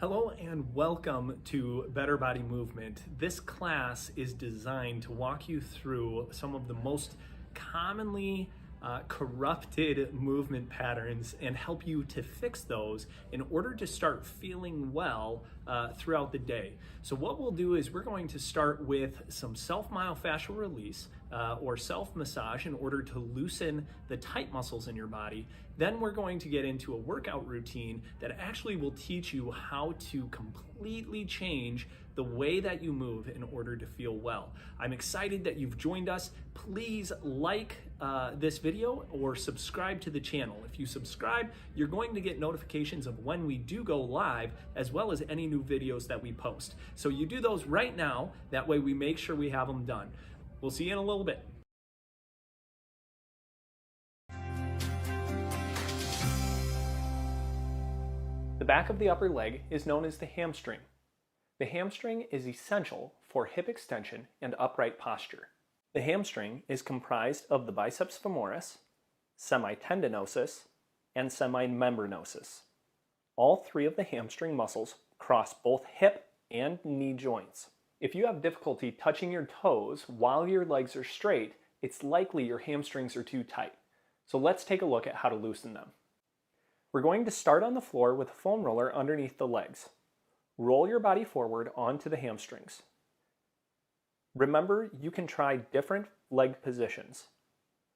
Hello and welcome to Better Body Movement. This class is designed to walk you through some of the most commonly corrupted movement patterns and help you to fix those in order to start feeling well throughout the day. So what we'll do is we're going to start with some self-myofascial release or self-massage in order to loosen the tight muscles in your body. Then we're going to get into a workout routine that actually will teach you how to completely change the way that you move in order to feel well. I'm excited that you've joined us. Please like this video or subscribe to the channel. If you subscribe, you're going to get notifications of when we do go live, as well as any new videos that we post. So you do those right now, that way we make sure we have them done. We'll see you in a little bit. The back of the upper leg is known as the hamstring. The hamstring is essential for hip extension and upright posture. The hamstring is comprised of the biceps femoris, semitendinosus, and semimembranosus. All three of the hamstring muscles cross both hip and knee joints. If you have difficulty touching your toes while your legs are straight, it's likely your hamstrings are too tight. So let's take a look at how to loosen them. We're going to start on the floor with a foam roller underneath the legs. Roll your body forward onto the hamstrings. Remember, you can try different leg positions.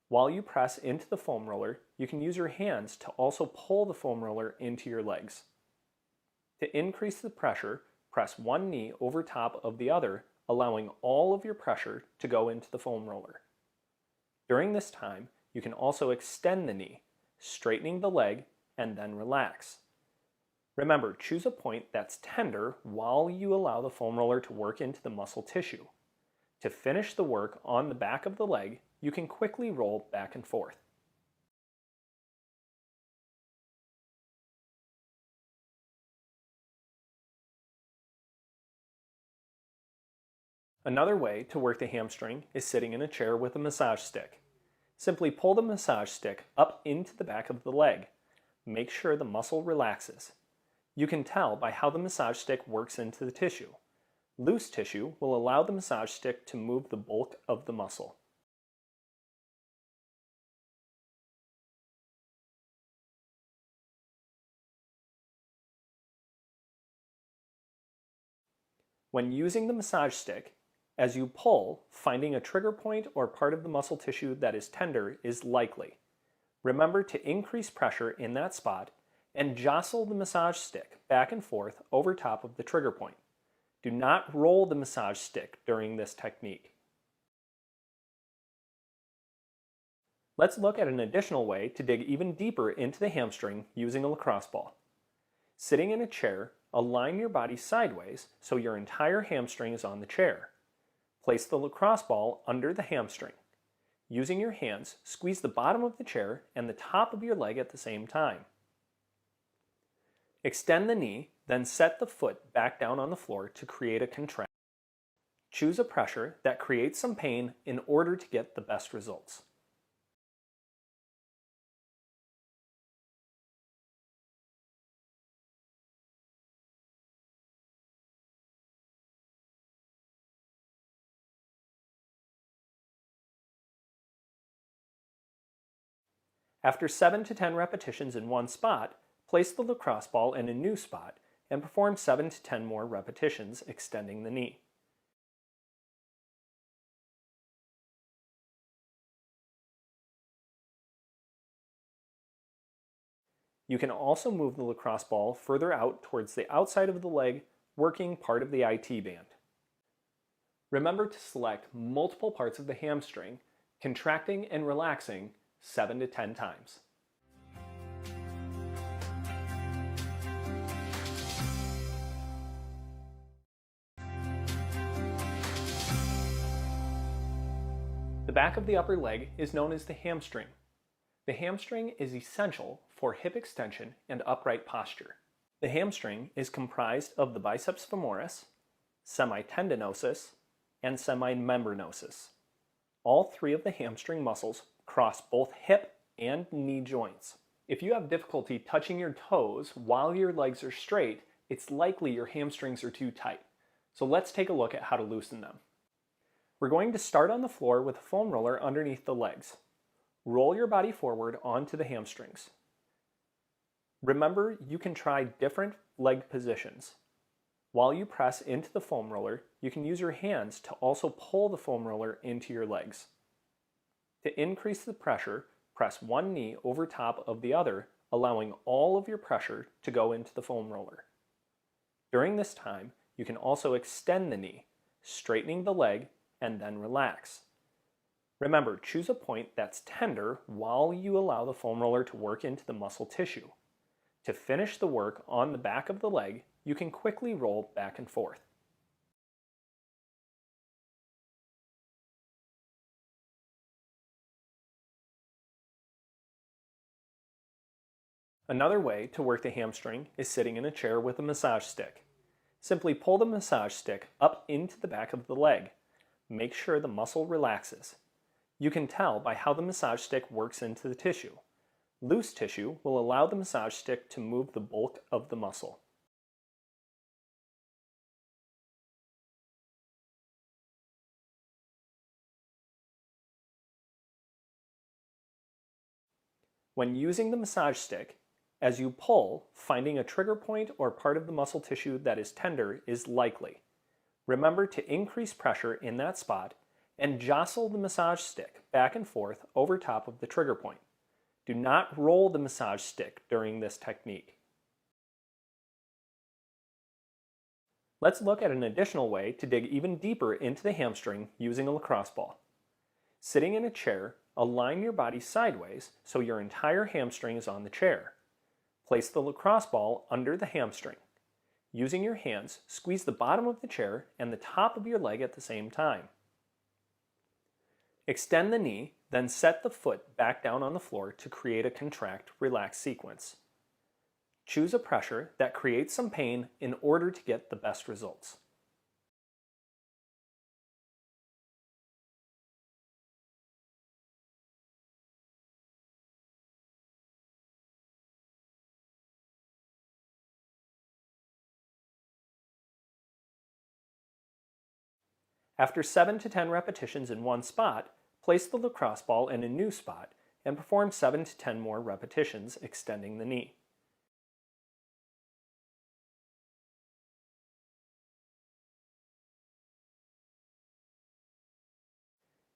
While you press into the foam roller, you can use your hands to also pull the foam roller into your legs. To increase the pressure, press one knee over top of the other, allowing all of your pressure to go into the foam roller. During this time, you can also extend the knee, straightening the leg, and then relax. Remember, choose a point that's tender while you allow the foam roller to work into the muscle tissue. To finish the work on the back of the leg, you can quickly roll back and forth. Another way to work the hamstring is sitting in a chair with a massage stick. Simply pull the massage stick up into the back of the leg. Make sure the muscle relaxes. You can tell by how the massage stick works into the tissue. Loose tissue will allow the massage stick to move the bulk of the muscle. When using the massage stick, as you pull, finding a trigger point or part of the muscle tissue that is tender is likely. Remember to increase pressure in that spot and jostle the massage stick back and forth over top of the trigger point. Do not roll the massage stick during this technique. Let's look at an additional way to dig even deeper into the hamstring using a lacrosse ball. Sitting in a chair, align your body sideways so your entire hamstring is on the chair. Place the lacrosse ball under the hamstring. Using your hands, squeeze the bottom of the chair and the top of your leg at the same time. Extend the knee, then set the foot back down on the floor to create a contraction. Choose a pressure that creates some pain in order to get the best results. After 7 to 10 repetitions in one spot, place the lacrosse ball in a new spot and perform 7 to 10 more repetitions extending the knee. You can also move the lacrosse ball further out towards the outside of the leg, working part of the IT band. Remember to select multiple parts of the hamstring, contracting and relaxing 7 to 10 times. The back of the upper leg is known as the hamstring. The hamstring is essential for hip extension and upright posture. The hamstring is comprised of the biceps femoris, semitendinosus, and semimembranosus. All three of the hamstring muscles cross both hip and knee joints. If you have difficulty touching your toes while your legs are straight, it's likely your hamstrings are too tight. So let's take a look at how to loosen them. We're going to start on the floor with a foam roller underneath the legs. Roll your body forward onto the hamstrings. Remember, you can try different leg positions. While you press into the foam roller, you can use your hands to also pull the foam roller into your legs. To increase the pressure, press one knee over top of the other, allowing all of your pressure to go into the foam roller. During this time, you can also extend the knee, straightening the leg, and then relax. Remember, choose a point that's tender while you allow the foam roller to work into the muscle tissue. To finish the work on the back of the leg, you can quickly roll back and forth. Another way to work the hamstring is sitting in a chair with a massage stick. Simply pull the massage stick up into the back of the leg. Make sure the muscle relaxes. You can tell by how the massage stick works into the tissue. Loose tissue will allow the massage stick to move the bulk of the muscle. When using the massage stick, as you pull, finding a trigger point or part of the muscle tissue that is tender is likely. Remember to increase pressure in that spot and jostle the massage stick back and forth over top of the trigger point. Do not roll the massage stick during this technique. Let's look at an additional way to dig even deeper into the hamstring using a lacrosse ball. Sitting in a chair, align your body sideways so your entire hamstring is on the chair. Place the lacrosse ball under the hamstring. Using your hands, squeeze the bottom of the chair and the top of your leg at the same time. Extend the knee, then set the foot back down on the floor to create a contract-relax sequence. Choose a pressure that creates some pain in order to get the best results. After 7 to 10 repetitions in one spot, place the lacrosse ball in a new spot and perform 7 to 10 more repetitions extending the knee.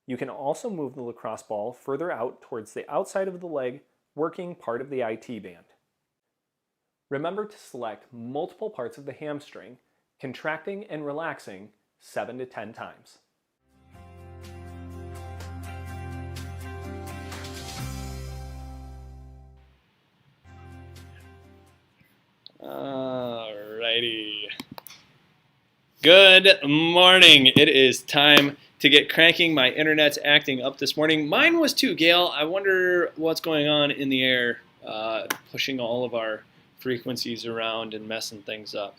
You can also move the lacrosse ball further out towards the outside of the leg, working part of the IT band. Remember to select multiple parts of the hamstring, contracting and relaxing 7 to 10 times. Alrighty. Good morning. It is time to get cranking. My internet's acting up this morning. Mine was too, Gail. I wonder what's going on in the air, pushing all of our frequencies around and messing things up.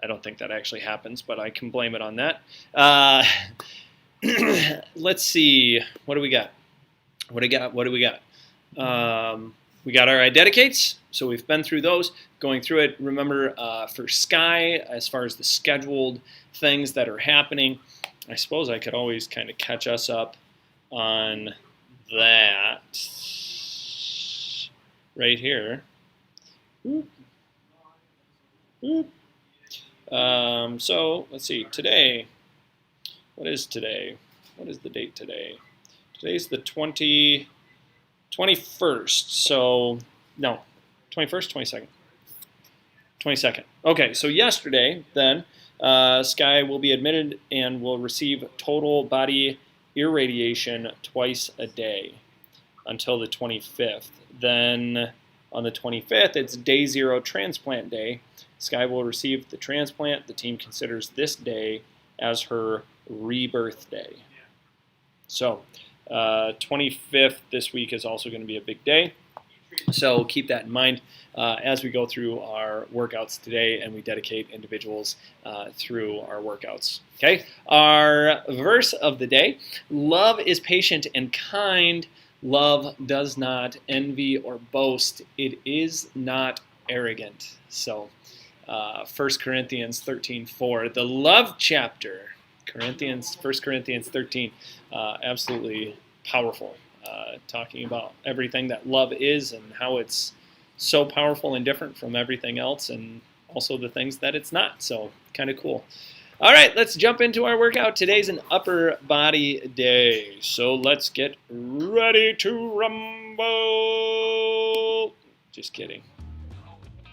I don't think that actually happens, but I can blame it on that. Let's see. What do we got? What do we got? We got our dedicates, so we've been through those, going through it. Remember, for Sky, as far as the scheduled things that are happening, I suppose I could always kind of catch us up on that right here. Boop. Boop. So let's see, today, what is today? What is the date today? Today's the 21st, so, no, 21st, 22nd? 22nd. Okay, so yesterday, then, Sky will be admitted and will receive total body irradiation twice a day until the 25th. Then on the 25th, it's day 0 transplant day. Sky will receive the transplant. The team considers this day as her rebirth day. So 25th this week is also going to be a big day. So keep that in mind as we go through our workouts today and we dedicate individuals through our workouts. Okay, our verse of the day: love is patient and kind. Love does not envy or boast. It is not arrogant. So 1 Corinthians 13:4, the love chapter. 1 Corinthians 13, absolutely powerful. Talking about everything that love is and how it's so powerful and different from everything else, and also the things that it's not. So kind of cool. All right, let's jump into our workout. Today's an upper body day, so let's get ready to rumble. Just kidding.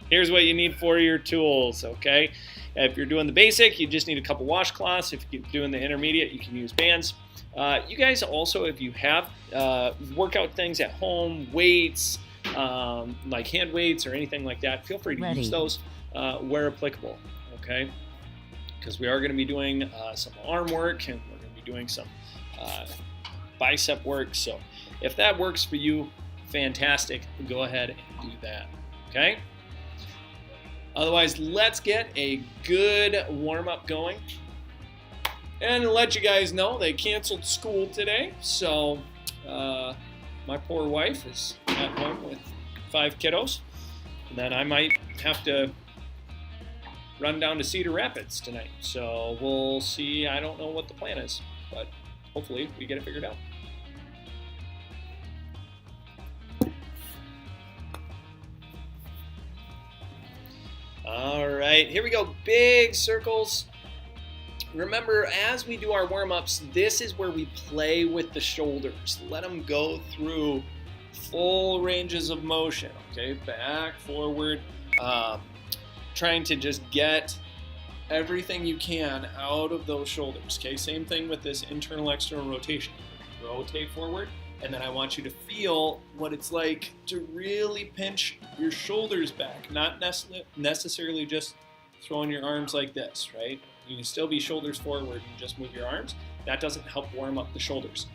Here's what you need for your tools, okay? If you're doing the basic, you just need a couple washcloths. If you're doing the intermediate, you can use bands. You guys also, if you have workout things at home, weights, like hand weights or anything like that, feel free to use those where applicable, okay? Because we are going to be doing some arm work, and we're going to be doing some bicep work. So if that works for you, fantastic. Go ahead and do that, okay? Otherwise, let's get a good warm-up going. And to let you guys know, they canceled school today. So my poor wife is at home with 5 kiddos. And then I might have to run down to Cedar Rapids tonight. So we'll see. I don't know what the plan is, but hopefully we get it figured out. All right, here we go. Big circles. Remember, as we do our warm-ups, this is where we play with the shoulders. Let them go through full ranges of motion, okay? Back, forward, trying to just get everything you can out of those shoulders, okay? Same thing with this internal-external rotation. Rotate forward, and then I want you to feel what it's like to really pinch your shoulders back, not necessarily just throwing your arms like this, right? You can still be shoulders forward and just move your arms. That doesn't help warm up the shoulders.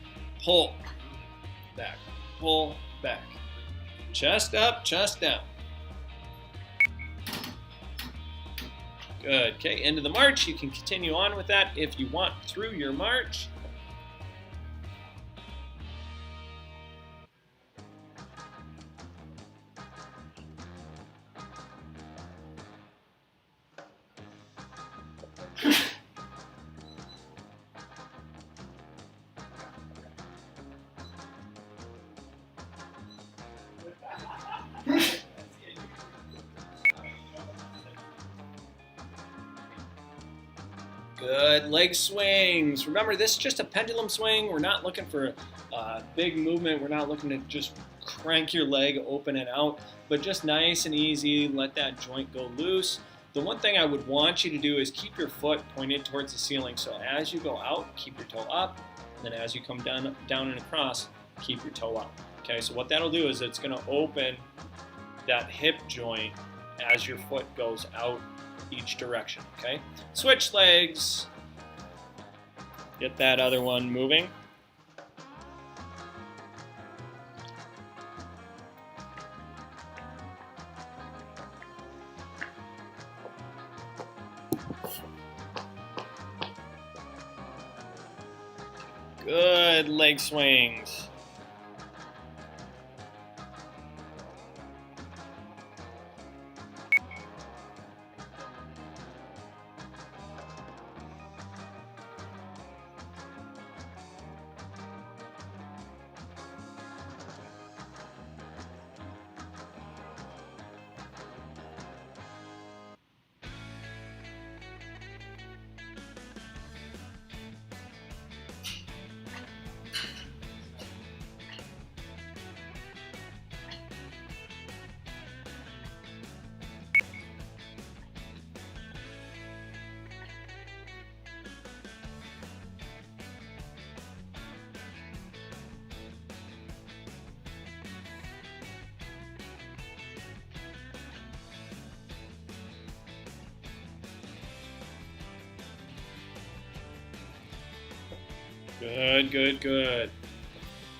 Pull back, pull back. Chest up, chest down. Good, okay, end of the march. You can continue on with that if you want through your march. Good, leg swings. Remember, this is just a pendulum swing. We're not looking for a big movement. We're not looking to just crank your leg open and out, but just nice and easy. Let that joint go loose. The one thing I would want you to do is keep your foot pointed towards the ceiling. So as you go out, keep your toe up. And then as you come down and across, keep your toe up. Okay, so what that'll do is it's gonna open that hip joint as your foot goes out each direction, okay? Switch legs. Get that other one moving. Good leg swings. Good, good, good.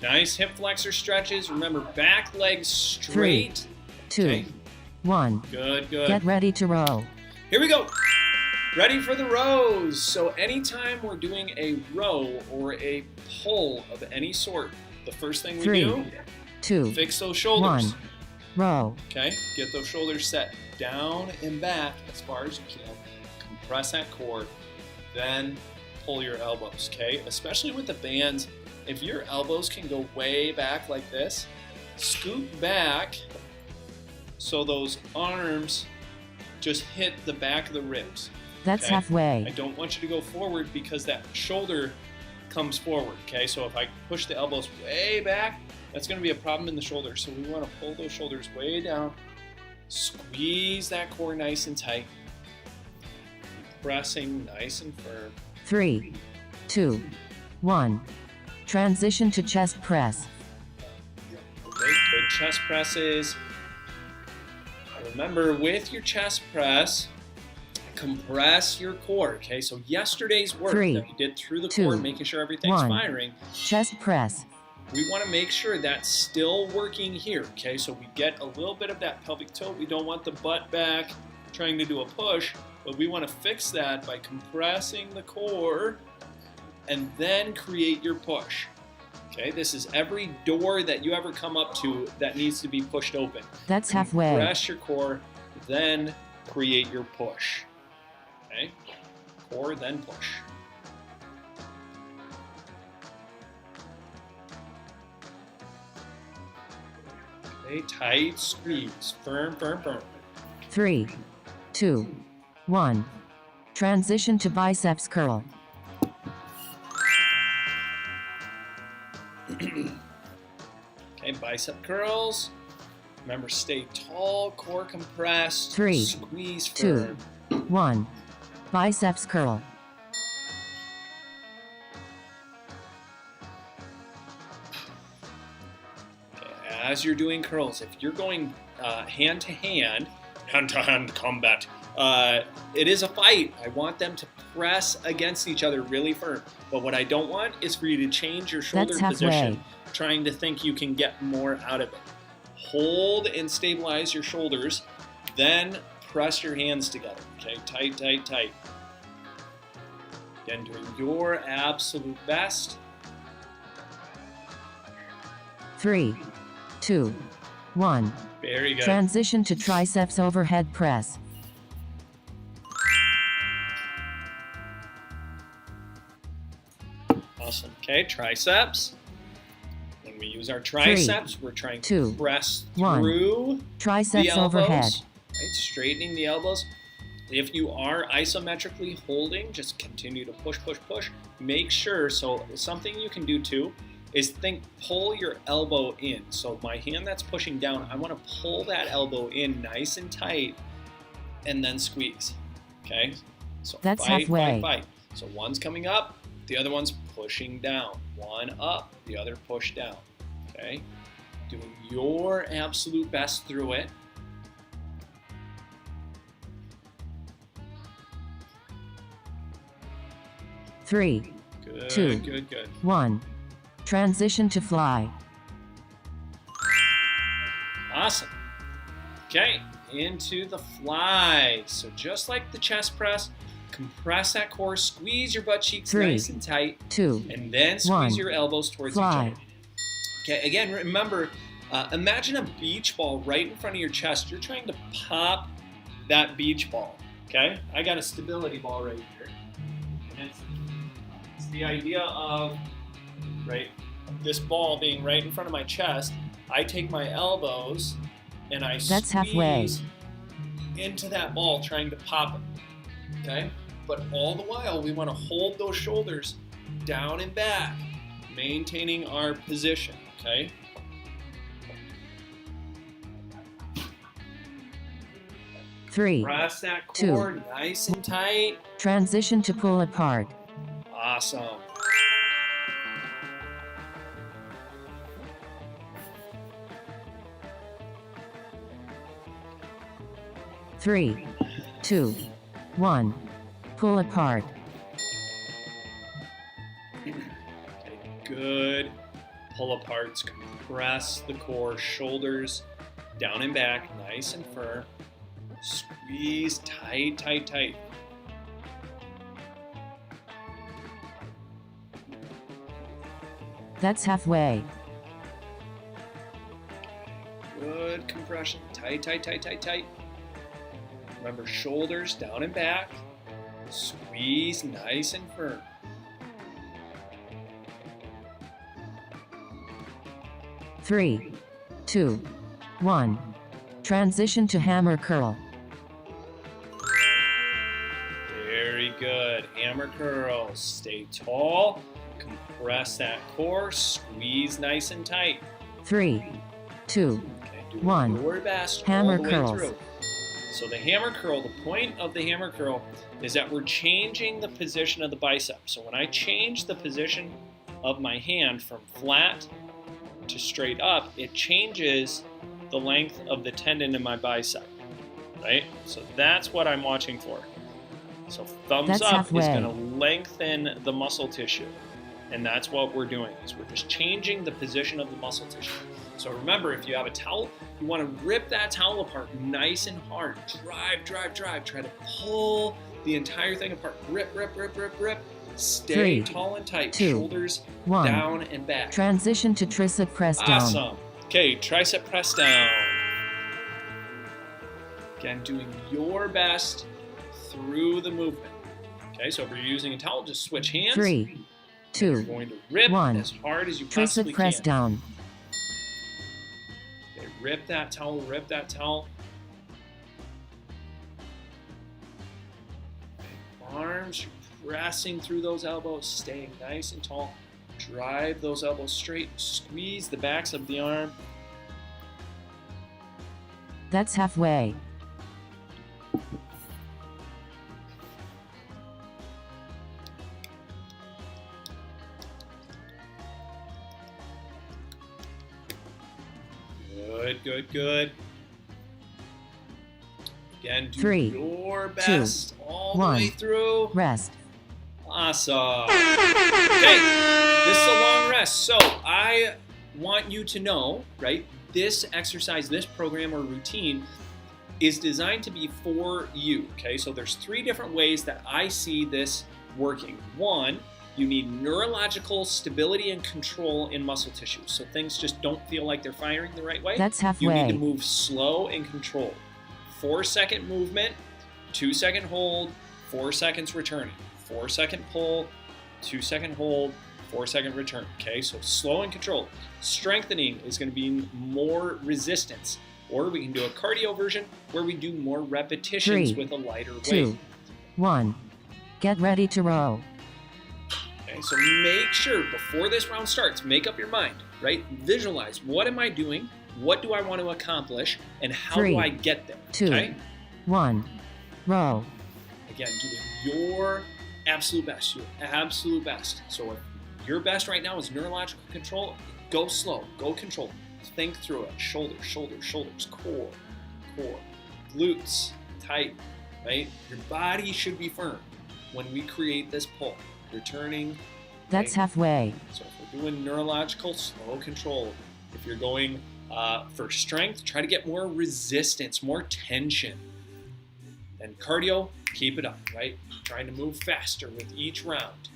Nice hip flexor stretches. Remember, back legs straight. 3, 2, Okay. 1. Good, good. Get ready to row. Here we go. Ready for the rows. So anytime we're doing a row or a pull of any sort, the first thing we 3, do, 2, fix those shoulders. 1. row. Okay, get those shoulders set down and back as far as you can. Compress that core, then pull your elbows, okay? Especially with the bands, if your elbows can go way back like this, scoot back so those arms just hit the back of the ribs. That's okay? halfway. I don't want you to go forward because that shoulder comes forward, okay? So if I push the elbows way back, that's gonna be a problem in the shoulder. So we wanna pull those shoulders way down, squeeze that core nice and tight, pressing nice and firm. 3, 2, 1. Transition to chest press. Okay, good chest presses. Remember, with your chest press, compress your core, okay? So yesterday's work 3, that we did through the 2, core, making sure everything's 1. firing, Chest press. we want to make sure that's still working here, okay? So we get a little bit of that pelvic tilt. We don't want the butt back trying to do a push, but we want to fix that by compressing the core and then create your push. Okay, this is every door that you ever come up to that needs to be pushed open. That's halfway. Compress your core, then create your push. Okay, core, then push. Okay, tight squeeze, firm, firm, firm. 3, 2, 1. Transition to biceps curl. Okay, bicep curls. Remember, stay tall, core compressed, 3, squeeze 2, firm. 1. Biceps curl. Okay, as you're doing curls, if you're going hand to hand combat, it is a fight. I want them to press against each other really firm. But what I don't want is for you to change your shoulder That's halfway. position, trying to think you can get more out of it. Hold and stabilize your shoulders, then press your hands together. Okay, tight, tight, tight. Again, doing your absolute best. 3, 2, 1. Very good. Transition to triceps overhead press. Awesome. Okay, triceps. When we use our triceps, we're trying to 2, press 1. through the Triceps elbows, overhead. right? Straightening the elbows. If you are isometrically holding, just continue to push, push, push. Make sure, so something you can do too is pull your elbow in. So my hand that's pushing down, I want to pull that elbow in nice and tight and then squeeze. Okay? So That's fight, halfway. fight, fight. So one's coming up, the other one's pushing down. One up, the other push down. Okay? Doing your absolute best through it. Three, Good, 2, good, good. 1. Transition to fly. Awesome. Okay, into the fly. So just like the chest press, compress that core, squeeze your butt cheeks 3, nice and tight, 2, and then squeeze 1. your elbows towards Fly. each other. Okay, again, remember, imagine a beach ball right in front of your chest. You're trying to pop that beach ball, okay? I got a stability ball right here. And it's the idea of, right, this ball being right in front of my chest. I take my elbows and I That's halfway. squeeze into that ball trying to pop it, okay? But all the while, we want to hold those shoulders down and back, maintaining our position, okay? Three, Press that 2. core nice and tight. Transition to pull apart. Awesome. Three, 2, 1. Pull apart. Okay, good. Pull aparts, compress the core, shoulders down and back, nice and firm. Squeeze tight, tight, tight. That's halfway. Good compression. Tight, tight, tight, tight, tight. Remember, shoulders down and back. Squeeze nice and firm. Three, two, one. Transition to hammer curl. Very good. Hammer curls. Stay tall. Compress that core. Squeeze nice and tight. 3, 2, Okay, do 1. your best Hammer all the way curls. through. So the hammer curl, the point of the hammer curl is that we're changing the position of the bicep. So when I change the position of my hand from flat to straight up, it changes the length of the tendon in my bicep, right? So that's what I'm watching for. So thumbs That's up halfway. is going to lengthen the muscle tissue. And that's what we're doing, is we're just changing the position of the muscle tissue. So remember, if you have a towel, you want to rip that towel apart nice and hard. Drive, drive, drive. Try to pull the entire thing apart. Rip, rip, rip, rip, rip. Stay 3, tall and tight. 2, Shoulders 1. down and back. Transition to tricep press down. Awesome. Okay, tricep press down. Again, doing your best through the movement. Okay, so if you're using a towel, just switch hands. 3, You're 2, going to rip 1. as hard as you possibly Tricep press can. down. Okay, rip that towel, rip that towel. Okay, arms, you're pressing through those elbows, staying nice and tall. Drive those elbows straight, squeeze the backs of the arm. That's halfway. Good, good, good. Again, do 3, your 2, best all the 1. way through. Rest. Awesome. Okay, this is a long rest. So I want you to know, right, this exercise, this program or routine is designed to be for you, okay? So there's 3 different ways that I see this working. 1, you need neurological stability and control in muscle tissue. So things just don't feel like they're firing the right way. That's You need halfway. to move slow and controlled. 4-second movement, 2-second hold, 4 seconds returning. 4-second pull, 2-second hold, 4-second return. Okay, so slow and controlled. Strengthening is going to be more resistance. Or we can do a cardio version where we do more repetitions 3, with a lighter 2, weight. 1. Get ready to row. Okay, so make sure before this round starts, make up your mind, right? Visualize, what am I doing? What do I want to accomplish? And how 3, do I get there? 2, Okay? 1. Row. Again, doing your absolute best, your absolute best. So if your best right now is neurological control, go slow, go controlled. Think through it. Shoulders, shoulders, shoulders, core, core, glutes, tight, right? Your body should be firm when we create this pull. Returning. That's okay? halfway. So if we're doing neurological, slow control. If you're going for strength, try to get more resistance, more tension. And cardio, keep it up, right? Trying to move faster with each round.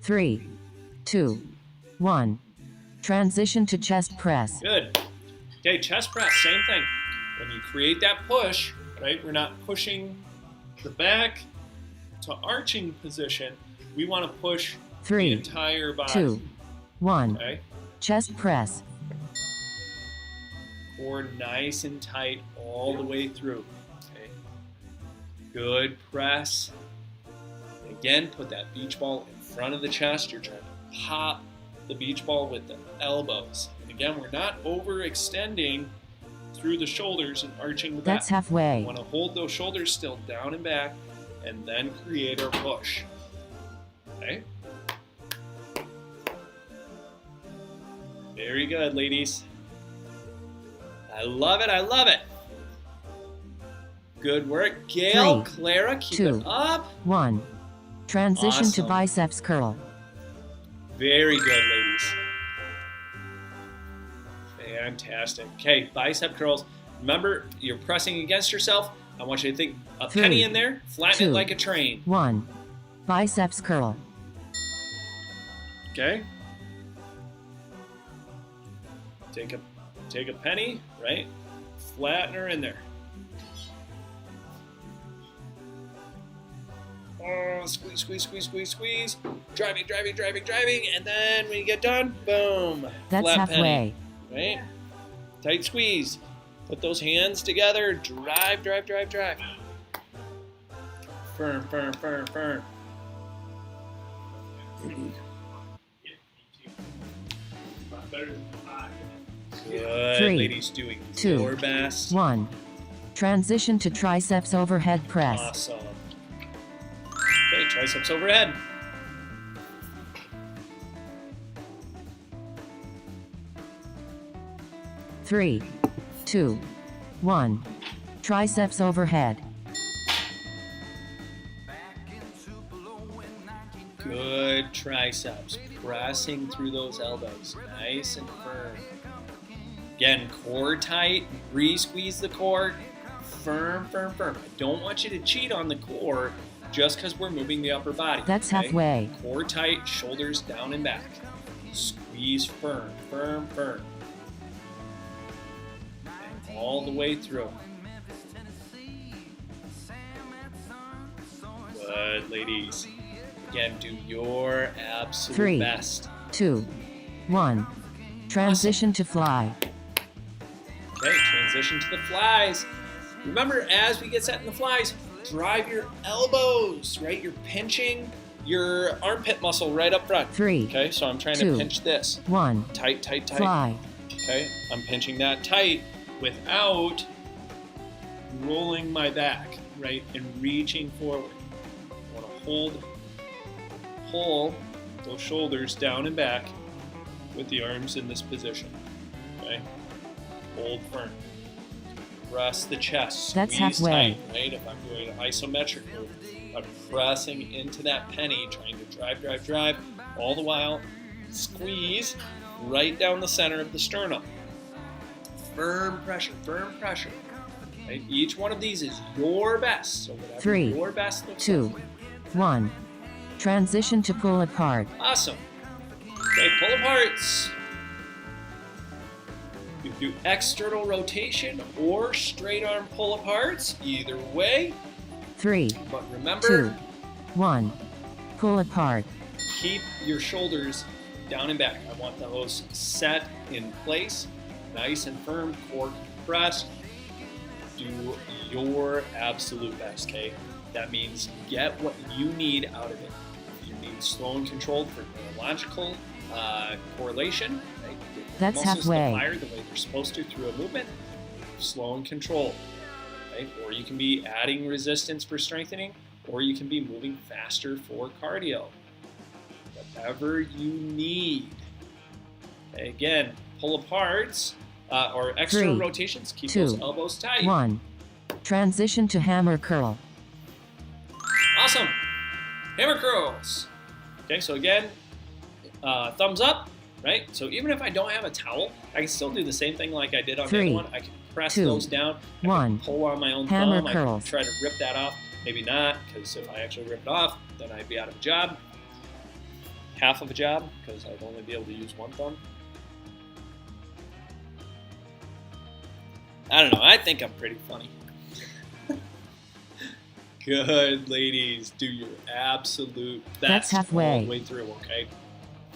3, 2, 1. Transition to chest press. Good. Okay, chest press, same thing. When you create that push, right, we're not pushing the back to arching position. We want to push the 3, entire body. 2, 1. Okay? Chest press. Core nice and tight all the way through. Okay. Good press. Again, put that beach ball in front of the chest. You're trying to pop the beach ball with the elbows. And again, we're not overextending through the shoulders and arching the back. That's halfway. We want to hold those shoulders still down and back and then create our push. Okay? Very good, ladies. I love it, I love it. Good work. Gail, 3, Clara, keep 2, it up. 1. Transition to Awesome. biceps curl. Very good, ladies. Fantastic. Okay, bicep curls. Remember, you're pressing against yourself. I want you to think a 3, penny in there, flatten 2, it like a train. 1. Biceps curl. Okay? Take a penny, right? Flatten her in there. Oh, squeeze, squeeze, squeeze, squeeze, squeeze. Driving, driving, driving, driving. And then when you get done, boom. That's flat halfway. penny, right? Tight squeeze. Put those hands together. Drive, drive, drive, drive. Firm, firm, firm, firm. Good, 3, ladies, doing 2, your best. 1. Transition to triceps overhead press. Awesome. Okay, triceps overhead. Three, 2, 1. Triceps overhead. Good triceps. Pressing through those elbows. Nice and firm. Again, core tight. Re-squeeze the core. Firm, firm, firm. I don't want you to cheat on the core just because we're moving the upper body. That's okay? halfway. Core tight, shoulders down and back. Squeeze firm, firm, firm. And all the way through. Good, ladies. Again, do your absolute 3, best. 2, 1. Transition to fly. Okay, transition to the flies. Remember, as we get set in the flies, drive your elbows, right? You're pinching your armpit muscle right up front. 3, Okay, so I'm trying 2, to pinch this. 1. Tight, tight, tight. Fly. Okay, I'm pinching that tight without rolling my back, right? And reaching forward. I want to pull those shoulders down and back with the arms in this position. Okay, hold firm. Press the chest. That's Squeeze halfway. tight, right? If I'm doing an isometric move, I'm pressing into that penny, trying to drive, drive, drive, all the while squeeze right down the center of the sternum. Firm pressure, firm pressure. Right? Each one of these is your best. So whatever 3, your best looks 2, like. 1. Transition to pull apart. Awesome. Okay, pull aparts. You can do external rotation or straight arm pull aparts, either way. 3, But remember, 2, 1. Pull apart. keep your shoulders down and back. I want those set in place, nice and firm, core compressed. Do your absolute best, okay? That means get what you need out of it. If you need slow and controlled for neurological correlation, right? Get That's muscles to halfway. fire the way they're supposed to through a movement, slow and controlled. Right? Or you can be adding resistance for strengthening, or you can be moving faster for cardio. Whatever you need. Okay, again, pull aparts or external 3, rotations. Keep 2, those elbows tight. 1. Transition to hammer curl. Awesome. Hammer curls. Okay, so again, thumbs up, right? So even if I don't have a towel, I can still do the same thing like I did on the 3, other one. I can press 2, those down. I 1. can pull on my own Hammer thumb. I curls. can try to rip that off. Maybe not, because if I actually rip it off, then I'd be out of a job. Half of a job, because I'd only be able to use one thumb. I don't know. I think I'm pretty funny. Good, ladies. Do your absolute best. That's halfway. All the way through, okay?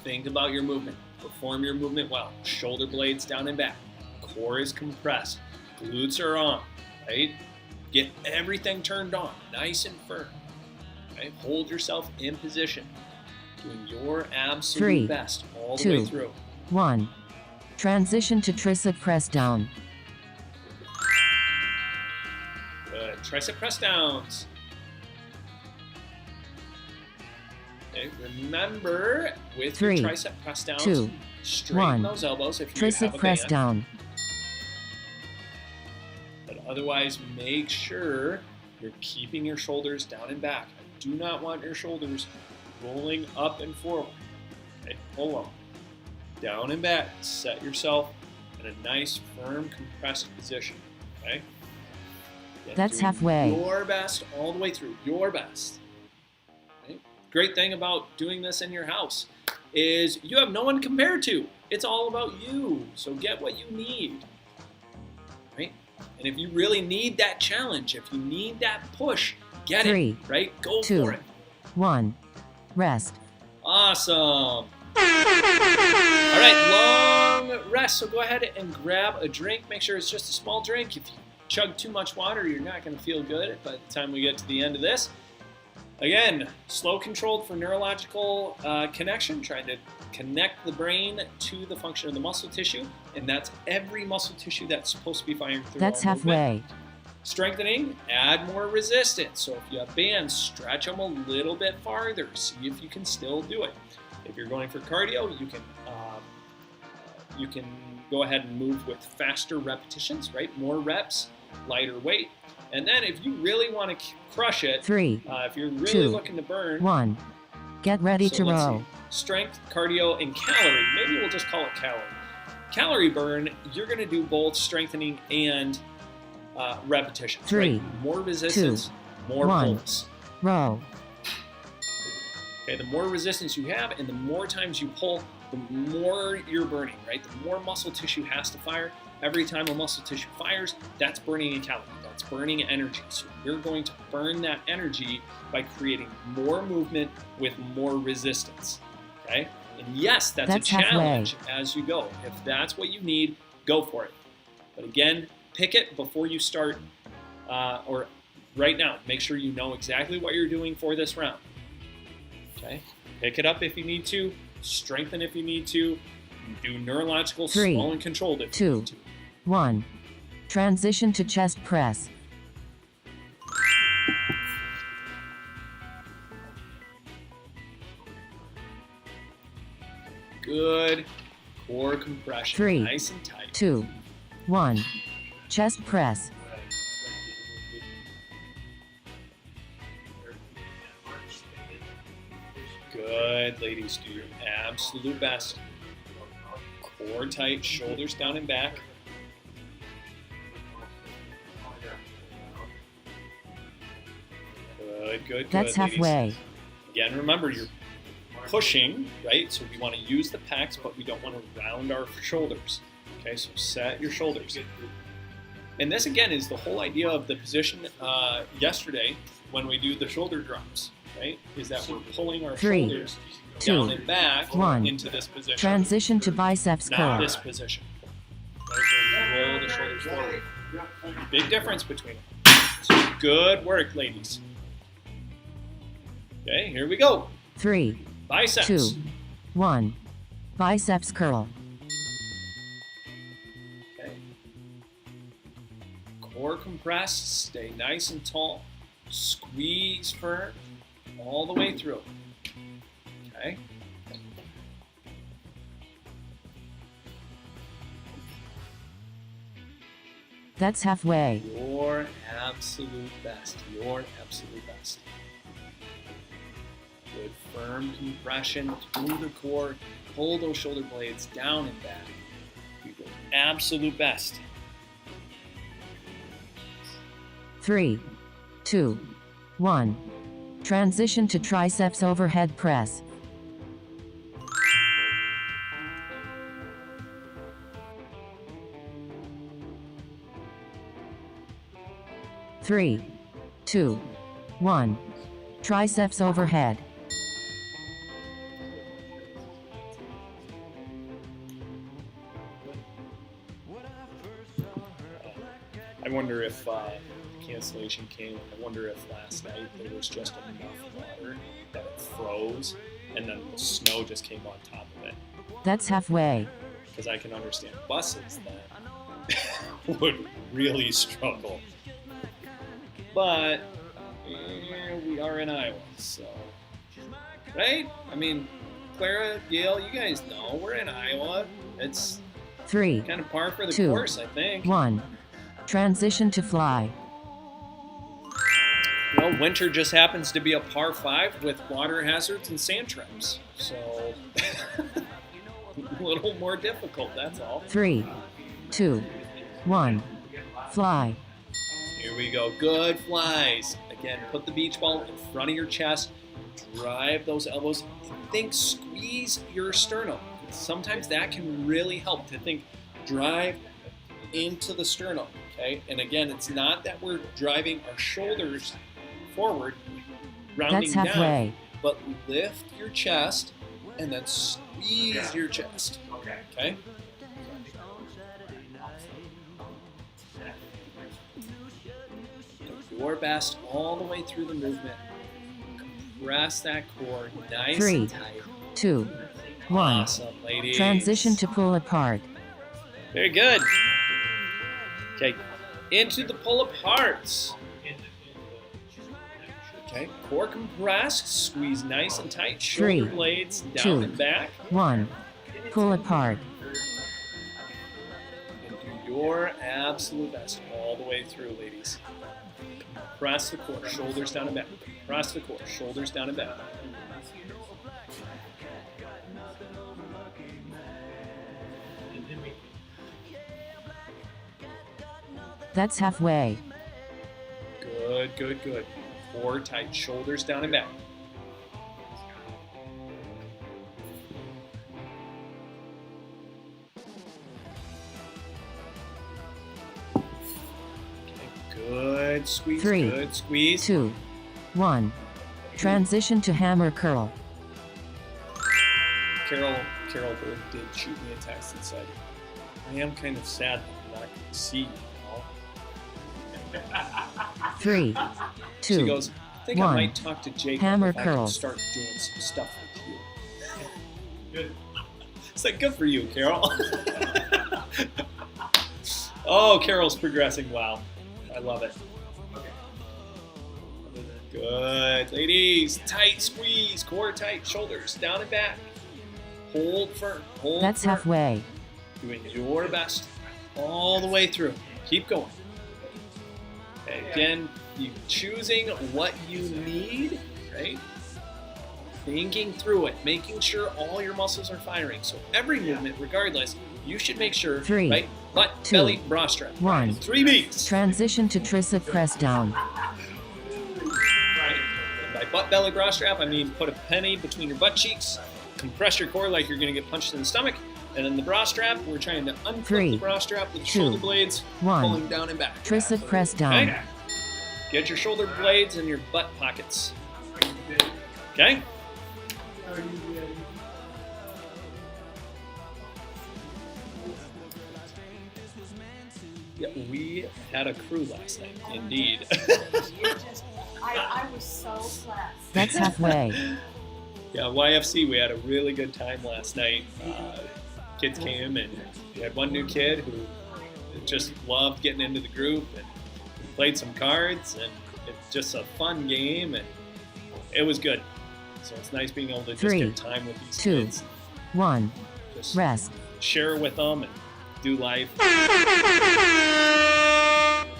Think about your movement. Perform your movement well. Shoulder blades down and back. Core is compressed. Glutes are on, right? Get everything turned on, nice and firm. Okay? Hold yourself in position. Doing your absolute 3, best all the 2, way through. 1. Transition to tricep press down. Good. Tricep press downs. Okay, remember, with 3, your tricep press downs, 2, straighten 1. those elbows if you Tricep have a press band. down. But otherwise, make sure you're keeping your shoulders down and back. I do not want your shoulders rolling up and forward. Okay, pull them down and back. Set yourself in a nice, firm, compressed position. Okay. Again, That's doing halfway. Your best all the way through. Your best. Okay? Great thing about doing this in your house. is you have no one compared to. It's all about you. So get what you need, right? And if you really need that challenge, if you need that push, get 3, it, right? Go 2, for it. 1. Rest. Awesome. All right, long rest. So go ahead and grab a drink. Make sure it's just a small drink. If you chug too much water, you're not going to feel good by the time we get to the end of this. Again, slow controlled for neurological connection, trying to connect the brain to the function of the muscle tissue, and that's every muscle tissue that's supposed to be firing through. That's all halfway. movement. Strengthening, add more resistance. So if you have bands, stretch them a little bit farther. See if you can still do it. If you're going for cardio, you can go ahead and move with faster repetitions, right? More reps, lighter weight. And then if you really want to crush it, 3, if you're really 2, looking to burn, 1. Get ready to let's row. see, strength, cardio, and calorie. Maybe we'll just call it calorie. Calorie burn, you're going to do both strengthening and repetitions. 3, right? More resistance, 2, more 1. pulls. Row. Okay, the more resistance you have and the more times you pull, the more you're burning, right? The more muscle tissue has to fire. Every time a muscle tissue fires, that's burning a calorie. That's burning energy. So you're going to burn that energy by creating more movement with more resistance, okay? And yes, that's a challenge as you go. If that's what you need, go for it. But again, pick it before you start, or right now. Make sure you know exactly what you're doing for this round, okay? Pick it up if you need to. Strengthen if you need to. Do neurological, 3, slow and controlled if 2, you need to. 1. Transition to chest press. Good core compression. 3, nice and tight. 2, 1. Chest press. Good, ladies. Do your absolute best. Core tight, shoulders down and back. Good, good, That's good, ladies. halfway. Again, remember, you're pushing, right? So we want to use the pecs, but we don't want to round our shoulders. Okay, so set your shoulders. And this, again, is the whole idea of the position yesterday when we do the shoulder drops, right? Is that we're pulling our 3, shoulders 2, down and back 1. into this position. Transition to biceps Not curl. this position. Right, so we roll the shoulders forward. Big difference between them. So good work, ladies. Okay, here we go. 3, Biceps. 2, 1. Biceps curl. Okay. Core compressed, stay nice and tall. Squeeze firm all the way through. Okay. That's halfway. Your absolute best. Your absolute best. Good firm compression through the core. Pull those shoulder blades down and back. Do your absolute best. 3, 2, 1. Transition to triceps overhead press. Three, 2, 1. Triceps overhead. I wonder if cancellation came. I wonder if last night there was just enough water that it froze and then the snow just came on top of it. That's halfway. Because I can understand buses that would really struggle. But we are in Iowa, so, right? I mean, Clara, Yale, you guys know we're in Iowa. It's 3, kind of par for the 2, course, I think. 1. Transition to fly. You know, winter just happens to be a par 5 with water hazards and sand traps. So, a little more difficult, that's all. 3, 2, 1. Fly. Here we go. Good flies. Again, put the beach ball in front of your chest. drive those elbows. Think squeeze your sternum. Sometimes that can really help to think drive into the sternum, okay? And again, it's not that we're driving our shoulders forward, rounding That's halfway. down, but lift your chest and then squeeze your chest, okay? Do your best all the way through the movement. Compress that core nice 3, and tight. 2, 1. Awesome, ladies. Transition to pull apart. Very good. Okay, into the pull aparts. Okay, core compressed, squeeze nice and tight, shoulder 3, blades down 2, and back. 1. Pull apart. And do your absolute best all the way through, ladies. Press the core, shoulders down and back. Press the core, shoulders down and back. That's halfway. Good, good, good. Core tight, shoulders down and back. Good squeeze, 3, good squeeze. 2, 1. Transition to hammer curl. Carol Bird did shoot me a text and said, I am kind of sad that I'm not going to see you. 3, 2, She goes, I think 1. I might talk to Jake Hammer if I can curls. start doing some stuff with you. Good. It's like, good for you, Carol. Oh, Carol's progressing well. I love it. Good. Ladies, tight squeeze, core tight, shoulders down and back. Hold firm. Hold That's firm. halfway. Doing your best all the way through. Keep going. Okay, again, you choosing what you need, right? Thinking through it, making sure all your muscles are firing. So every movement, regardless, you should make sure, 3, right? Butt, 2, belly, bra strap. 1. 3 beats. Transition to tricep press down. Right. And by butt, belly, bra strap, I mean put a penny between your butt cheeks, compress your core like you're going to get punched in the stomach, and then the bra strap, we're trying to unflip 3, the bra strap with the 2, shoulder blades, 1. pulling down and back. Tricep press down. Okay. Get your shoulder blades in your butt pockets. Okay? Yeah, we had a crew last night, indeed. I was so blessed. That's halfway. Yeah, YFC, we had a really good time last night. Kids came and we had one new kid who just loved getting into the group and we played some cards and it's just a fun game and it was good. So it's nice being able to just 3, get time with these 2, kids. 1. Just Rest. share with them and do life.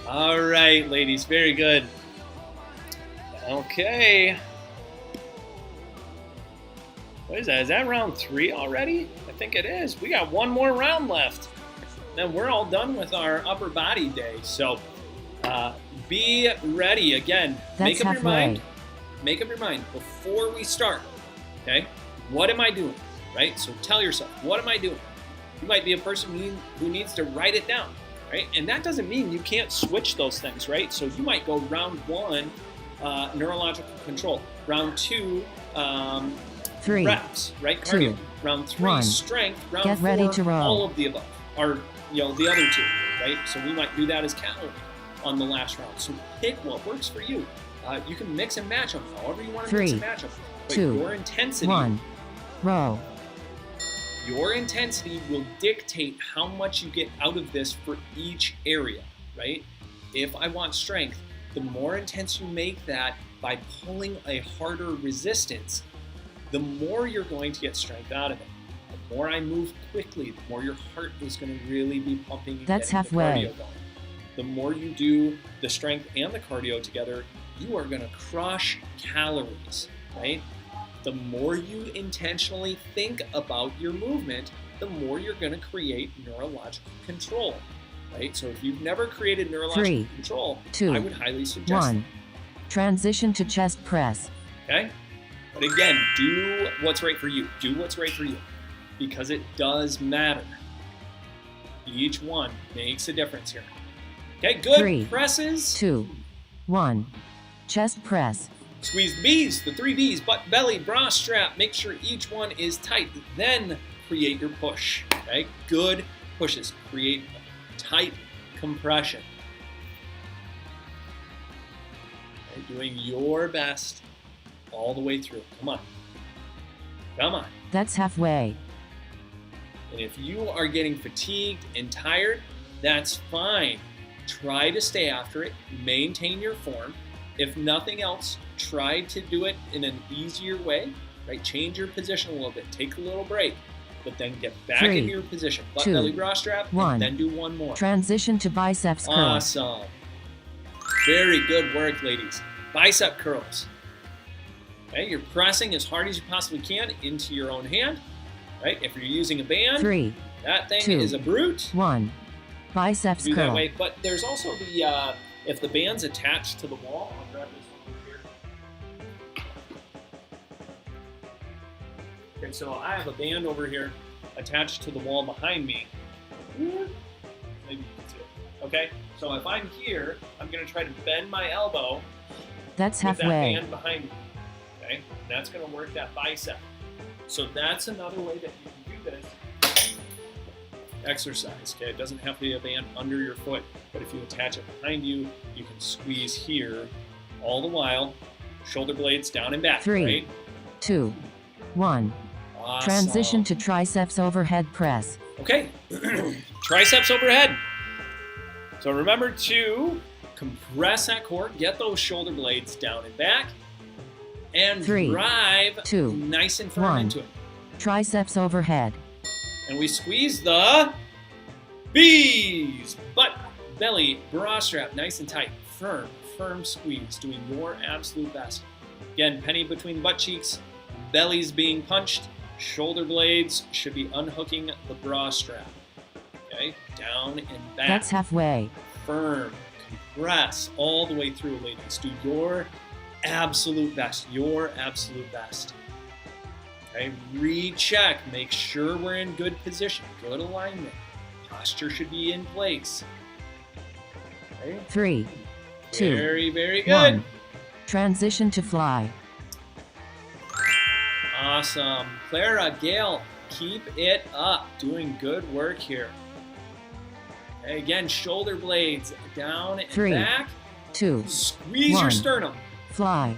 All right, ladies, very good. Okay. What is that? Is that round 3 already? I think it is. We got one more round left. Then we're all done with our upper body day. So be ready. Again, That's halfway. Make up your mind before we start. Okay? What am I doing? Right? So tell yourself, what am I doing? You might be a person who needs to write it down. Right? And that doesn't mean you can't switch those things, right? So you might go round 1, neurological control. Round 2, 3, reps, right? 2, Cardio. Round 3, 1. strength. Round Get 4, ready to roll. all of the above. Or, the other 2, right? So we might do that as calorie on the last round. So pick what works for you. You can mix and match them however you want to mix 3, and match them. But 2, your intensity, 1. Row. Your intensity will dictate how much you get out of this for each area, right? If I want strength, the more intense you make that by pulling a harder resistance, the more you're going to get strength out of it. The more I move quickly, the more your heart is going to really be pumping and That's getting the halfway. cardio going. The more you do the strength and the cardio together, you are going to crush calories, right? The more you intentionally think about your movement, the more you're going to create neurological control, right? So if you've never created neurological 3, control, 2, I would highly suggest 1. Transition to chest press. okay? But again, do what's right for you. Do what's right for you, because it does matter. Each one makes a difference here. Okay, good. 3, Presses. 2, 1. Chest press. Squeeze the B's, the 3 B's, butt, belly, bra strap. Make sure each one is tight. Then create your push. Okay, good pushes. Create tight compression. Okay, doing your best all the way through. Come on. Come on. That's halfway. And if you are getting fatigued and tired, that's fine. Try to stay after it. Maintain your form. If nothing else, try to do it in an easier way. Right? Change your position a little bit. Take a little break. But then get back 3, into your position. Butt, 2, belly, bra strap. 1. And then do one more. Transition to biceps curl. Awesome. Very good work, ladies. Bicep curls. Okay, you're pressing as hard as you possibly can into your own hand. Right? If you're using a band, 3, that thing 2, is a brute. 1. Biceps Do that curl. way. But there's also the if the band's attached to the wall. I'll grab this one over here. Okay, so I have a band over here attached to the wall behind me. Maybe you can see it. Okay, so if I'm here, I'm going to try to bend my elbow That's with that halfway. band behind me. Okay, and that's going to work that bicep. So that's another way that you can do this exercise. Okay, it doesn't have to be a band under your foot, but if you attach it behind you, you can squeeze here, all the while, shoulder blades down and back. 3, right? 2, 1. Awesome. Transition to triceps overhead press. Okay, triceps overhead. So remember to compress that core, get those shoulder blades down and back, and 3, drive 2, nice and firm 1. into it. Triceps overhead. And we squeeze the B's, butt, belly, bra strap, nice and tight, firm squeeze, doing your absolute best. Again, penny between butt cheeks, belly's being punched, shoulder blades should be unhooking the bra strap. Okay, down and back. That's halfway. Firm, compress all the way through, ladies. Do your absolute best, your absolute best. Okay, recheck, make sure we're in good position, good alignment. Posture should be in place. Okay, 3, 2, very, very good. 1. Transition to fly. Awesome. Clara, Gail, keep it up. Doing good work here. Okay, again, shoulder blades down and 3, back. 2, Squeeze 1. your sternum. Fly.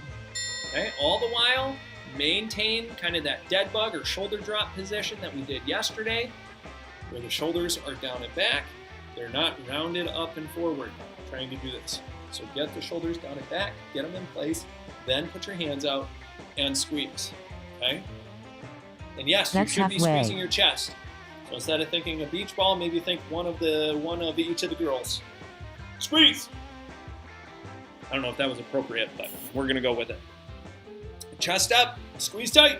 Okay, all the while, maintain kind of that dead bug or shoulder drop position that we did yesterday, where the shoulders are down and back. They're not rounded up and forward. Trying to do this. So get the shoulders down and back, get them in place, then put your hands out and squeeze. Okay? And yes, That's you should be halfway. squeezing your chest. So instead of thinking a beach ball, maybe think one of each of the girls. Squeeze! I don't know if that was appropriate, but we're gonna go with it. Chest up, squeeze tight.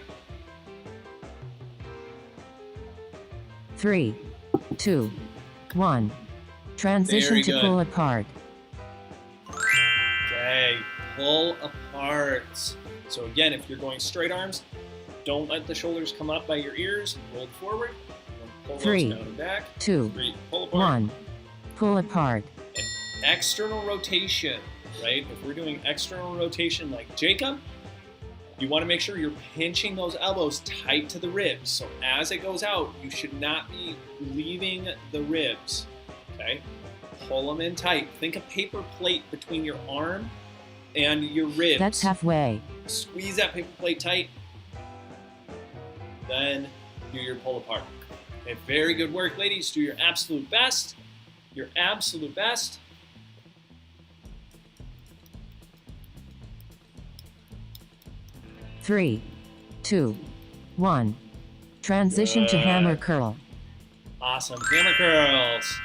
3, 2, 1. Transition Very to good. pull apart. Okay, pull apart. So again, if you're going straight arms, don't let the shoulders come up by your ears. Roll forward. Pull those 3, down and back. 2, 3, pull apart. 1. Pull apart. External rotation, right? If we're doing external rotation like Jacob, you want to make sure you're pinching those elbows tight to the ribs. So as it goes out, you should not be leaving the ribs, okay? Pull them in tight. Think a paper plate between your arm and your ribs. That's halfway. Squeeze that paper plate tight. Then do your pull apart. Okay, very good work, ladies. Do your absolute best. Your absolute best. Three, 2, 1. Transition to hammer curl. Awesome. Hammer curls.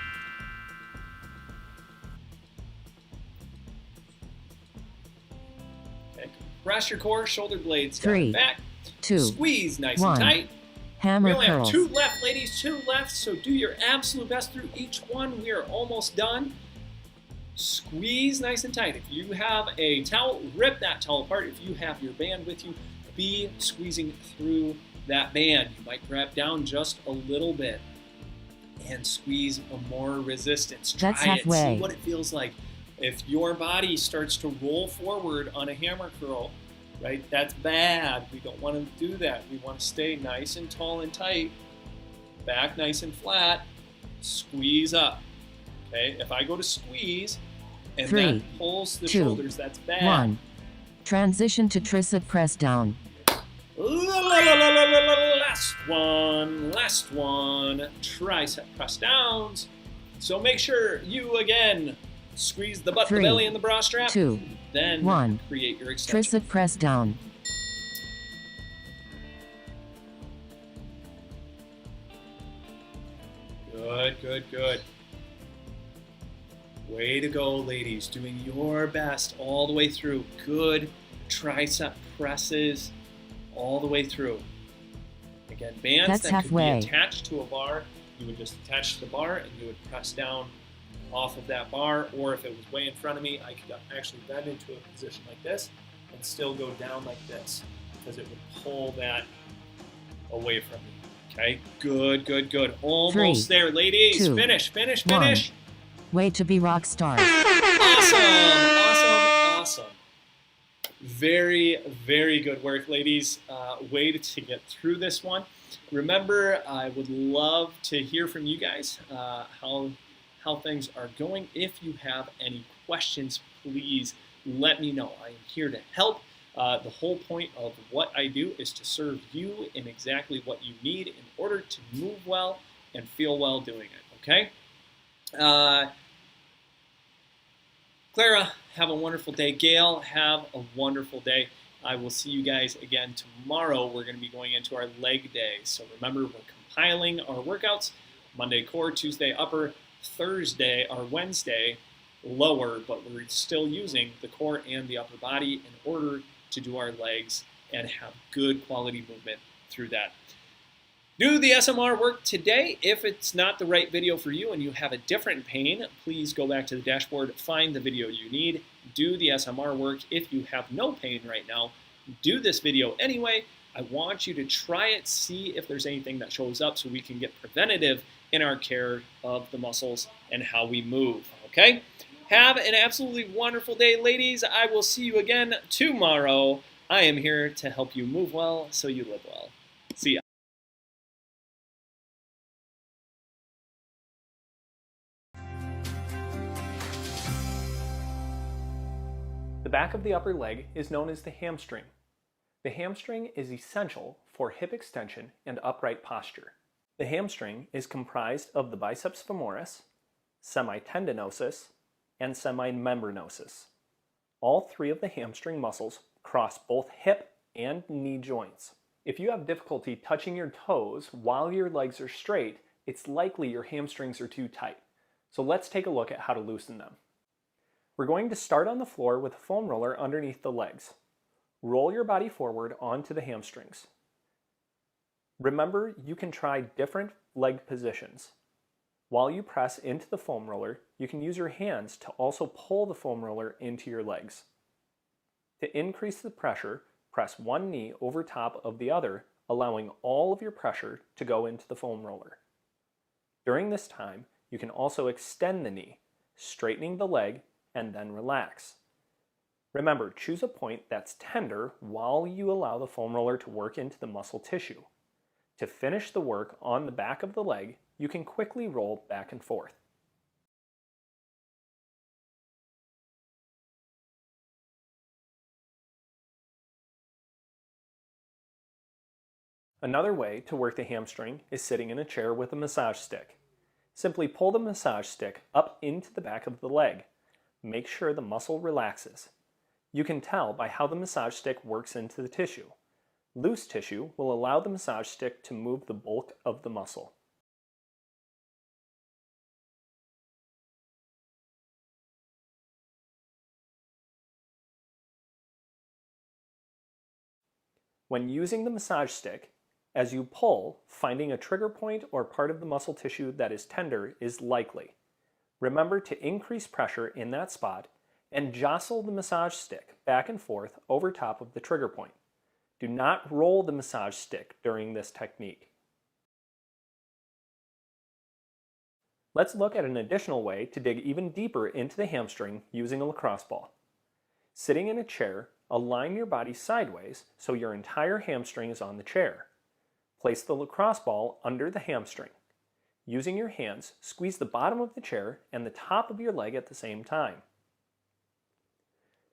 Okay. Press your core, shoulder blades down 3, and back. 2, Squeeze nice 1. and tight. We hammer only have curls. 2 left, ladies. 2 left. So do your absolute best through each one. We are almost done. Squeeze nice and tight. If you have a towel, rip that towel apart. If you have your band with you, be squeezing through that band. You might grab down just a little bit and squeeze a more resistance. Try That's halfway. it. See what it feels like. If your body starts to roll forward on a hammer curl, right, that's bad. We don't want to do that. We want to stay nice and tall and tight, back nice and flat, squeeze up. Okay, if I go to squeeze and 3, that pulls the 2, shoulders, that's bad. 1. Transition to tricep press down. Last one, tricep press downs. So make sure you, again, squeeze the butt, 3, the belly, and the bra strap. 2, Then 1. create your extension. Tricep press down. Good. Way to go, ladies. Doing your best all the way through. Good tricep presses all the way through. Again, bands That's that halfway. could be attached to a bar. You would just attach to the bar and you would press down off of that bar, or if it was way in front of me, I could actually bend into a position like this and still go down like this because it would pull that away from me. Okay, good. Almost 3, there, ladies. 2, Finish. 1. Way to be rock star. Awesome. Very good work, ladies. Way to get through this one. Remember, I would love to hear from you guys how things are going. If you have any questions, please let me know. I am here to help. The whole point of what I do is to serve you in exactly what you need in order to move well and feel well doing it, okay? Clara, have a wonderful day. Gail, have a wonderful day. I will see you guys again tomorrow. We're going to be going into our leg day. So remember, we're compiling our workouts. Monday core, Tuesday upper, Thursday or Wednesday lower, but we're still using the core and the upper body in order to do our legs and have good quality movement through that. Do the SMR work today. If it's not the right video for you and you have a different pain, please go back to the dashboard, find the video you need, do the SMR work. If you have no pain right now, do this video anyway. I want you to try it, see if there's anything that shows up so we can get preventative in our care of the muscles and how we move, okay? Have an absolutely wonderful day, ladies. I will see you again tomorrow. I am here to help you move well so you live well. See ya. The back of the upper leg is known as the hamstring. The hamstring is essential for hip extension and upright posture. The hamstring is comprised of the biceps femoris, semitendinosus, and semimembranosus. All three of the hamstring muscles cross both hip and knee joints. If you have difficulty touching your toes while your legs are straight, it's likely your hamstrings are too tight. So let's take a look at how to loosen them. We're going to start on the floor with a foam roller underneath the legs. Roll your body forward onto the hamstrings. Remember, you can try different leg positions. While you press into the foam roller, you can use your hands to also pull the foam roller into your legs. To increase the pressure, press one knee over top of the other, allowing all of your pressure to go into the foam roller. During this time, you can also extend the knee, straightening the leg, and then relax. Remember, choose a point that's tender while you allow the foam roller to work into the muscle tissue. To finish the work on the back of the leg, you can quickly roll back and forth. Another way to work the hamstring is sitting in a chair with a massage stick. Simply pull the massage stick up into the back of the leg. Make sure the muscle relaxes. You can tell by how the massage stick works into the tissue. Loose tissue will allow the massage stick to move the bulk of the muscle. When using the massage stick, as you pull, finding a trigger point or part of the muscle tissue that is tender is likely. Remember to increase pressure in that spot and jostle the massage stick back and forth over top of the trigger point. Do not roll the massage stick during this technique. Let's look at an additional way to dig even deeper into the hamstring using a lacrosse ball. Sitting in a chair, align your body sideways so your entire hamstring is on the chair. Place the lacrosse ball under the hamstring. Using your hands, squeeze the bottom of the chair and the top of your leg at the same time.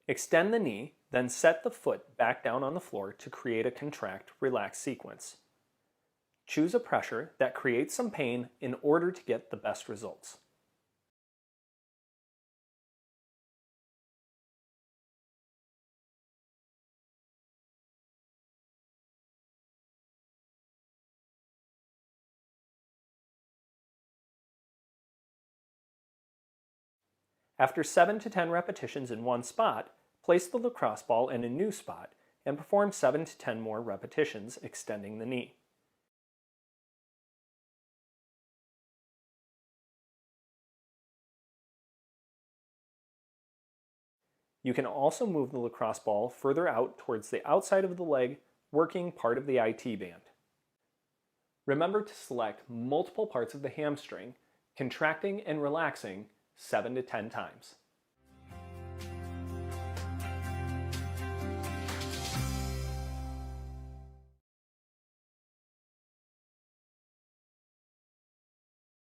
Extend the knee, then set the foot back down on the floor to create a contract-relax sequence. Choose a pressure that creates some pain in order to get the best results. After 7 to 10 repetitions in one spot, place the lacrosse ball in a new spot and perform 7 to 10 more repetitions extending the knee. You can also move the lacrosse ball further out towards the outside of the leg, working part of the IT band. Remember to select multiple parts of the hamstring, contracting and relaxing 7 to 10 times.